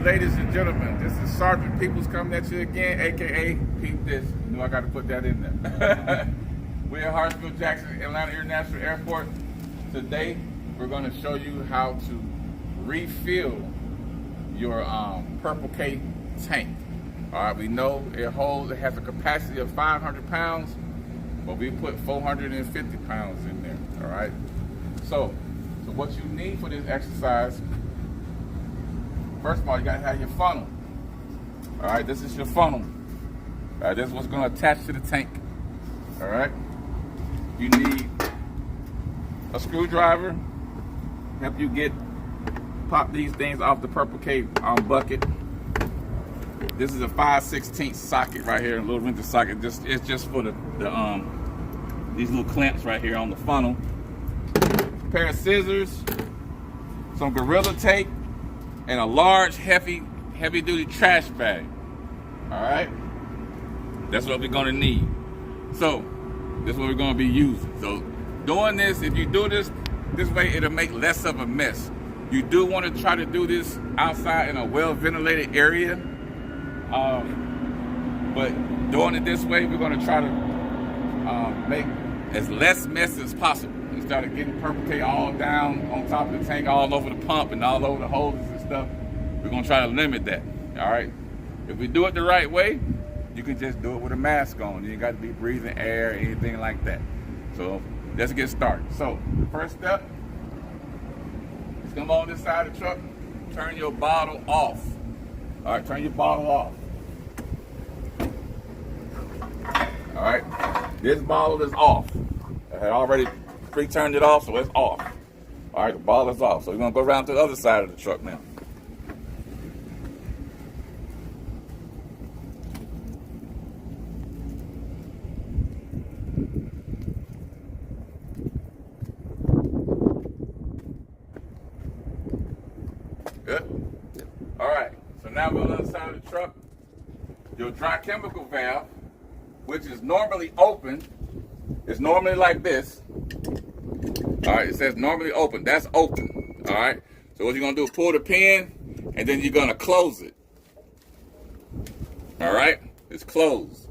afternoon, ladies and gentlemen. This is Sergeant Peoples coming at you again, aka PeepDis. You know I got to put that in there. We're at Hartsfield-Jackson Atlanta International Airport. Today, we're going to show you how to refill your Purple K tank. All right, we know it has a capacity of 500 pounds, but we put 450 pounds in there. All right. So what you need for this exercise. First of all, you gotta have your funnel. All right, this is your funnel. All right, this is what's gonna attach to the tank. All right, you need a screwdriver, help you pop these things off the Purple K bucket. This is a 5/16 socket right here, a little wrench socket. It's just for these little clamps right here on the funnel. A pair of scissors, some Gorilla Tape, and a large, heavy-duty trash bag. All right, that's what we're gonna need. So this is what we're gonna be using. So doing this, if you do this way, it'll make less of a mess. You do want to try to do this outside in a well-ventilated area, but doing it this way, we're gonna try to make as less mess as possible. Instead of getting Purple K all down on top of the tank, all over the pump and all over the hoses and stuff, we're gonna try to limit that. All right. If we do it the right way, you can just do it with a mask on. You ain't got to be breathing air or anything like that. So let's get started. So the first step is come on this side of the truck, turn your bottle off. All right, turn your bottle off. All right, this bottle is off. I had already pre-turned it off, so it's off. All right, the bottle is off. So we're gonna go around to the other side of the truck now. Good. All right, so now we're on the other side of the truck. Your dry chemical valve, which is normally open, is normally like this. All right, it says normally open. That's open. All right. So what you're gonna do is pull the pin, and then you're gonna close it. All right, it's closed.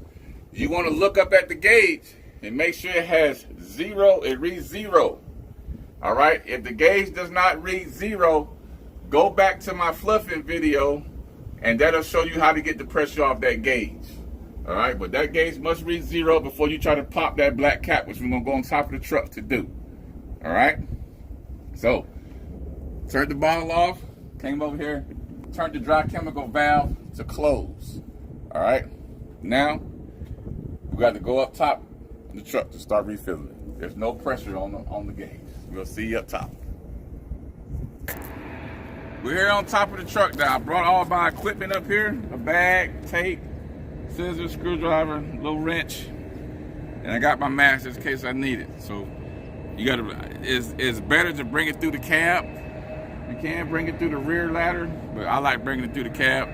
You want to look up at the gauge and make sure it has 0. It reads 0. All right. If the gauge does not read 0, go back to my fluffing video, and that'll show you how to get the pressure off that gauge. All right, but that gauge must read 0 before you try to pop that black cap, which we're gonna go on top of the truck to do. All right, so turn the bottle off, came over here, turn the dry chemical valve to close. All right, now we got to go up top of the truck to start refilling it. There's no pressure on the gauge. We'll see you up top. We're here on top of the truck now. I brought all my equipment up here, a bag, tape, scissors, screwdriver, little wrench, and I got my mask just in case I need it. So you gotta, it's better to bring it through the cab. You can bring it through the rear ladder, but I like bringing it through the cab.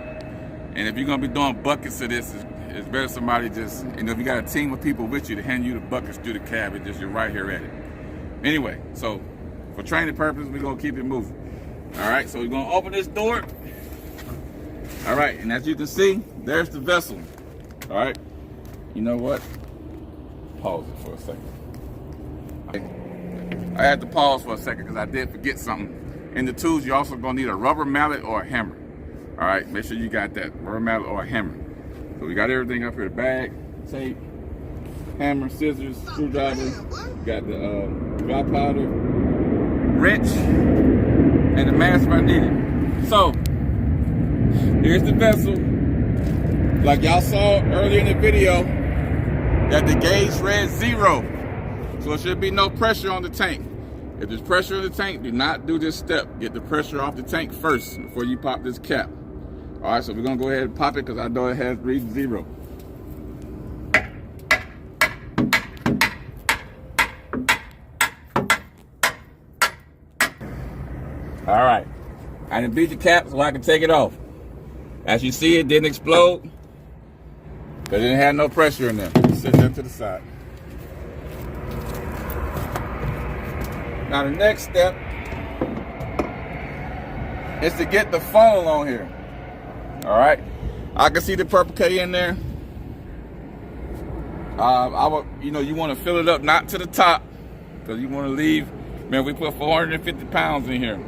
And if you're gonna be doing buckets of this, it's better somebody just, if you got a team of people with you to hand you the buckets through the cab, you're right here at it. Anyway, so for training purposes, we're gonna keep it moving. All right, so we're gonna open this door. All right, and as you can see, there's the vessel. All right, you know what? Pause it for a second. I had to pause for a second because I did forget something. In the tools, you're also gonna need a rubber mallet or a hammer. All right, make sure you got that rubber mallet or a hammer. So we got everything up here: the bag, tape, hammer, scissors, screwdriver. Got the dry powder, wrench, and the mask if I need it. So here's the vessel. Like y'all saw earlier in the video, that the gauge read 0. So there should be no pressure on the tank. If there's pressure on the tank, do not do this step. Get the pressure off the tank first before you pop this cap. All right, so we're gonna go ahead and pop it because I know it has read 0. All right, I didn't beat the cap so I can take it off. As you see, it didn't explode because it didn't have no pressure in there. Set that to the side. Now the next step is to get the funnel on here. All right, I can see the purple K in there. I would, you want to fill it up, not to the top, because you want to leave. Man, we put 450 pounds in here,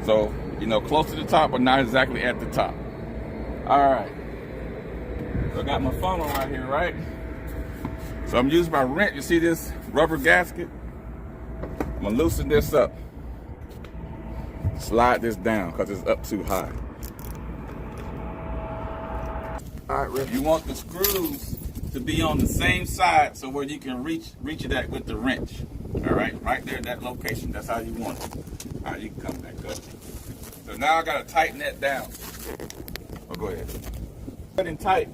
so close to the top, but not exactly at the top. All right, so I got my funnel right here, right? So I'm using my wrench. You see this rubber gasket? I'm gonna loosen this up. Slide this down because it's up too high. All right, Rick. You want the screws to be on the same side so where you can reach it at with the wrench. All right, right there, that location. That's how you want it. All right, you can come back up. So now I gotta tighten that down. Oh, go ahead. Good and tight.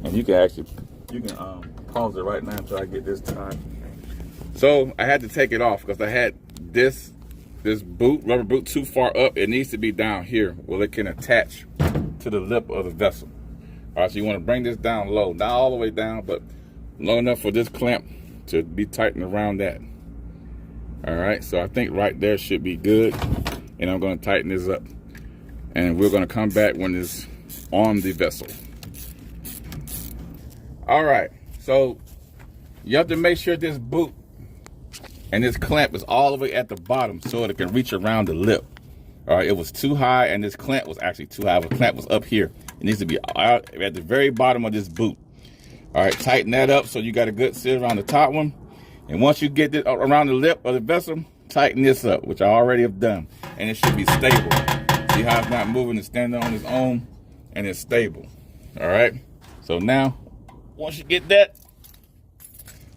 And you can pause it right now until I get this tied. So I had to take it off because I had this rubber boot too far up. It needs to be down here where it can attach to the lip of the vessel. All right, so you want to bring this down low, not all the way down, but low enough for this clamp to be tightened around that. All right, so I think right there should be good, and I'm going to tighten this up, and we're going to come back when it's on the vessel. All right, so you have to make sure this boot and this clamp is all the way at the bottom so it can reach around the lip. All right, it was too high, and this clamp was actually too high. The clamp was up here. It needs to be out at the very bottom of this boot. All right, tighten that up so you got a good seal around the top one. And once you get it around the lip of the vessel, tighten this up, which I already have done. And it should be stable. See how it's not moving, it's standing on its own, and it's stable. All right, so now, once you get that,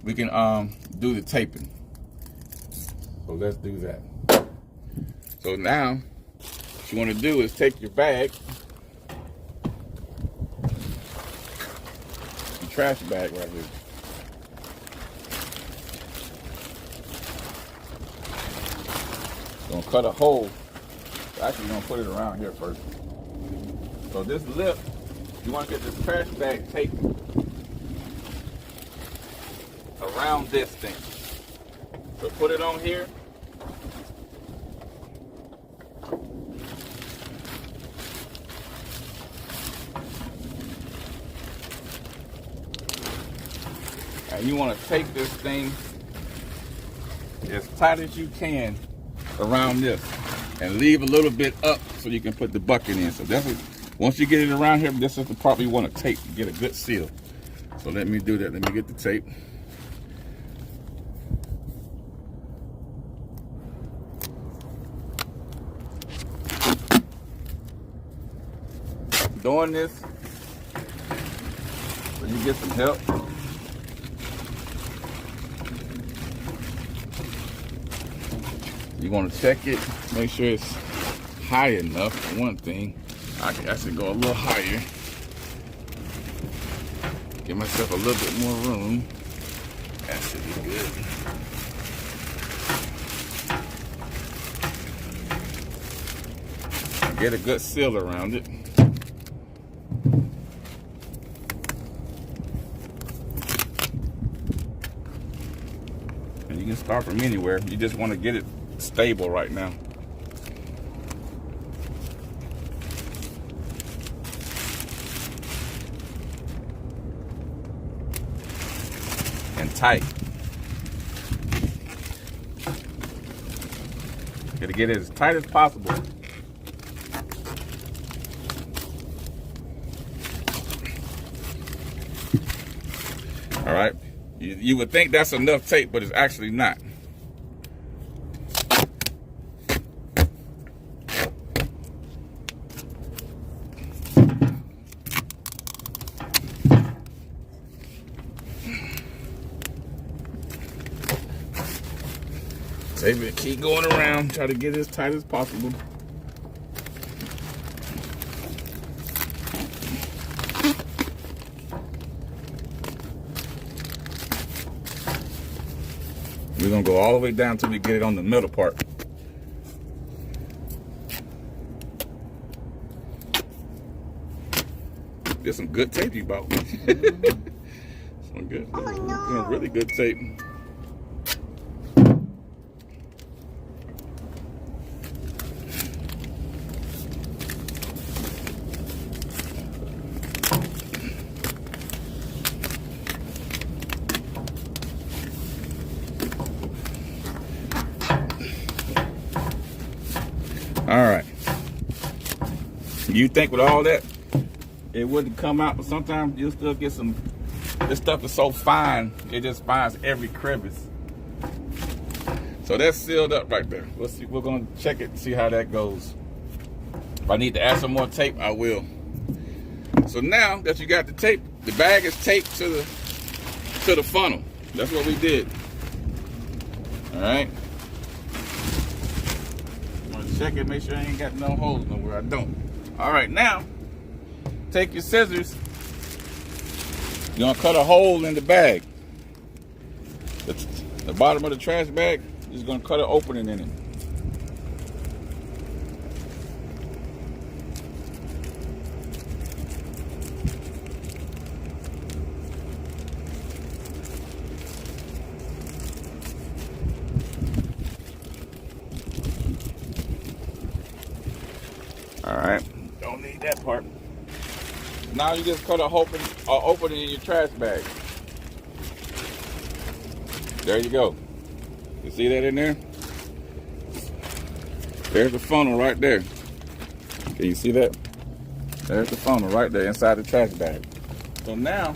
we can do the taping. So let's do that. So now, what you want to do is take your bag, your trash bag right here. Gonna cut a hole. Actually, gonna put it around here first. So this lip, you want to get this trash bag taped around this thing. So put it on here. And you want to tape this thing as tight as you can around this, and leave a little bit up so you can put the bucket in. So that's what, once you get it around here, this is the part you want to tape to get a good seal. So let me do that. Let me get the tape. Doing this so you get some help. You want to check it, make sure it's high enough. For one thing, I can actually go a little higher. Give myself a little bit more room. That should be good. Get a good seal around it. And you can start from anywhere. You just want to get it stable right now. And tight. Gotta get it as tight as possible. All right. You would think that's enough tape, but it's actually not. Tape it, keep going around, try to get it as tight as possible. We're gonna go all the way down till we get it on the middle part. There's some good tape you bought. Some good, some really good tape. All right. You think with all that, it wouldn't come out, but sometimes you'll still get some. This stuff is so fine, it just finds every crevice. So that's sealed up right there. We'll see. We're gonna check it and see how that goes. If I need to add some more tape, I will. So now that you got the tape, the bag is taped to the funnel. That's what we did. All right. Check it, make sure I ain't got no holes nowhere. I don't. All right, now take your scissors. You're gonna cut a hole in the bag. The bottom of the trash bag, you're just gonna cut an opening in it. All right, don't need that part. Now you just cut a opening in your trash bag. There you go. You see that in there? There's the funnel right there. Can you see that? There's the funnel right there inside the trash bag. So now,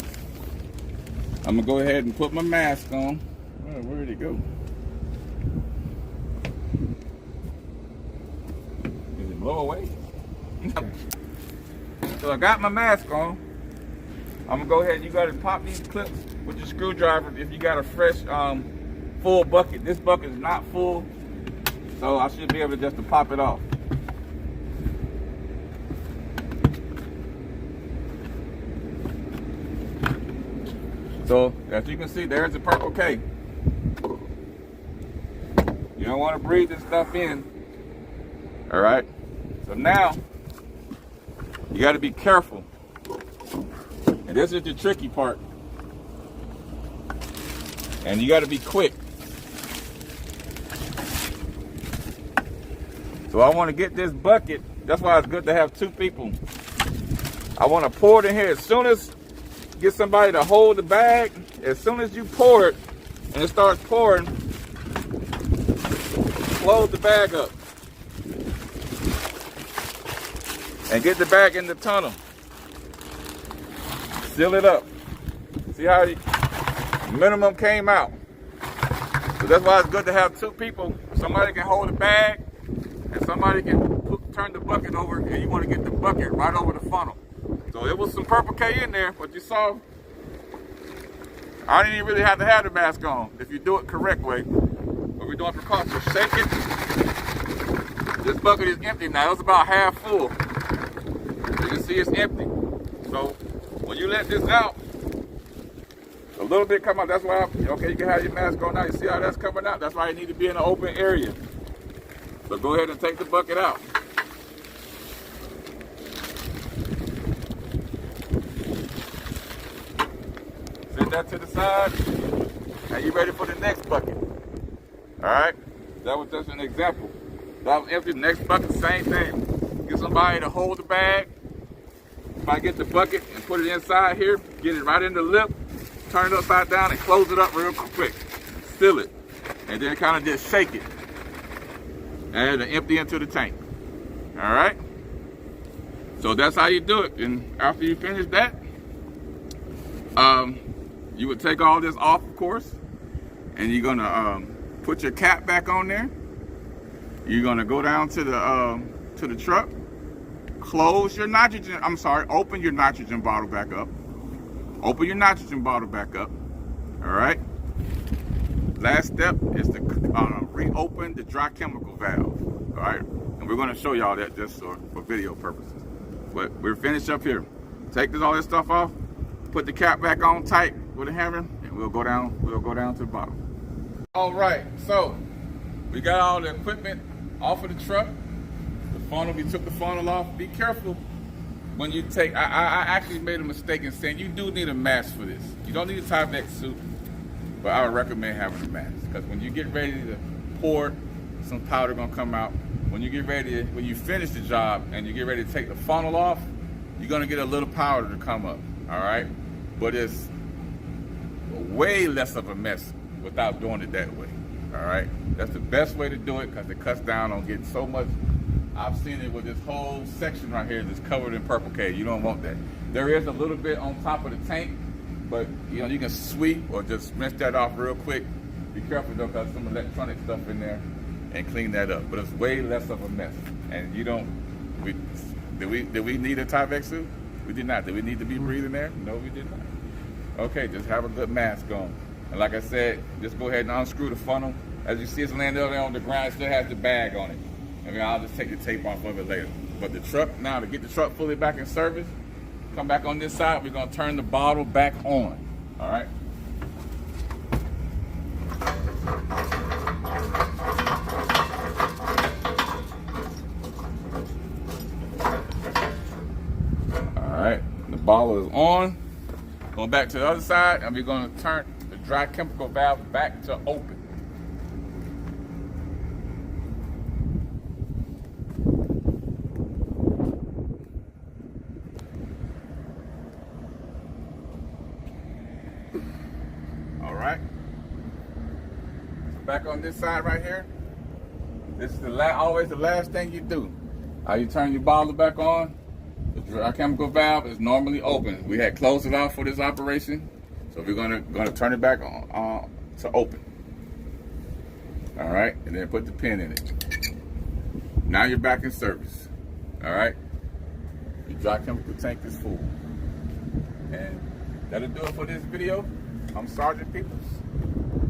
I'm gonna go ahead and put my mask on. Where did it go? Did it blow away? So I got my mask on. I'm gonna go ahead. You gotta pop these clips with your screwdriver if you got a fresh full bucket. This bucket is not full, so I should be able just to pop it off. So as you can see, there's the purple K. You don't want to breathe this stuff in. All right. So now you got to be careful. And this is the tricky part. And you got to be quick. So I want to get this bucket. That's why it's good to have two people. I want to pour it in here. As soon as get somebody to hold the bag, as soon as you pour it and it starts pouring, close the bag up. And get the bag in the tunnel. Seal it up. See how the minimum came out. So that's why it's good to have two people. Somebody can hold the bag and somebody can turn the bucket over, and you want to get the bucket right over the funnel. So it was some purple K in there, but you saw, I didn't even really have to have the mask on if you do it correct way. But we're doing precautions. Shake it. This bucket is empty now. It's about half full. You can see it's empty. So when you let this out, a little bit come out. That's why, okay, you can have your mask on now. You see how that's coming out? That's why you need to be in an open area. So go ahead and take the bucket out. Set that to the side. Now you ready for the next bucket. All right? That was just an example. That was empty. The next bucket, same thing. Get somebody to hold the bag. If I get the bucket and put it inside here, get it right in the lip, turn it upside down and close it up real quick. Seal it. And then kind of just shake it. And empty into the tank. All right? So that's how you do it. And after you finish that, you would take all this off, of course, and you're gonna put your cap back on there. You're gonna go down to the truck, close your nitrogen, open your nitrogen bottle back up. Open your nitrogen bottle back up. All right? Last step is to reopen the dry chemical valve. All right? And we're gonna show y'all that just for video purposes. But we're finished up here. Take all this stuff off, put the cap back on tight with a hammer, and we'll go down to the bottom. All right, so we got all the equipment off of the truck. The funnel, we took the funnel off. Be careful. when you take, I actually made a mistake in saying you do need a mask for this. You don't need a Tyvek suit, but I would recommend having a mask, because when you get ready to pour, some powder gonna come out. When you get ready to, when you finish the job and you get ready to take the funnel off, you're gonna get a little powder to come up, all right? But it's way less of a mess without doing it that way, all right? That's the best way to do it, because it cuts down on getting so much. I've seen it with this whole section right here that's covered in purple K. You don't want that. There is a little bit on top of the tank, but you know, you can sweep or just rinse that off real quick. Be careful though, because some electronic stuff in there, and clean that up. But it's way less of a mess. And you don't, did we need a Tyvek suit? We did not. Did we need to be breathing there? No, we did not. Okay, just have a good mask on. And like I said, just go ahead and unscrew the funnel. As you see, it's landed there on the ground. It still has the bag on it. I mean, I'll just take the tape off of it later. But the truck, now to get the truck fully back in service, come back on this side, we're gonna turn the bottle back on, all right? All right, the bottle is on. Going back to the other side, and we're gonna turn the dry chemical valve back to open. All right, back on this side right here. This is always the last thing you do. You turn your bottle back on. The dry chemical valve is normally open. We had closed it off for this operation, so we're gonna turn it back on to open. All right, and then put the pin in it. Now you're back in service. All right, your dry chemical tank is full, and that'll do it for this video. I'm Sergeant PeepDis.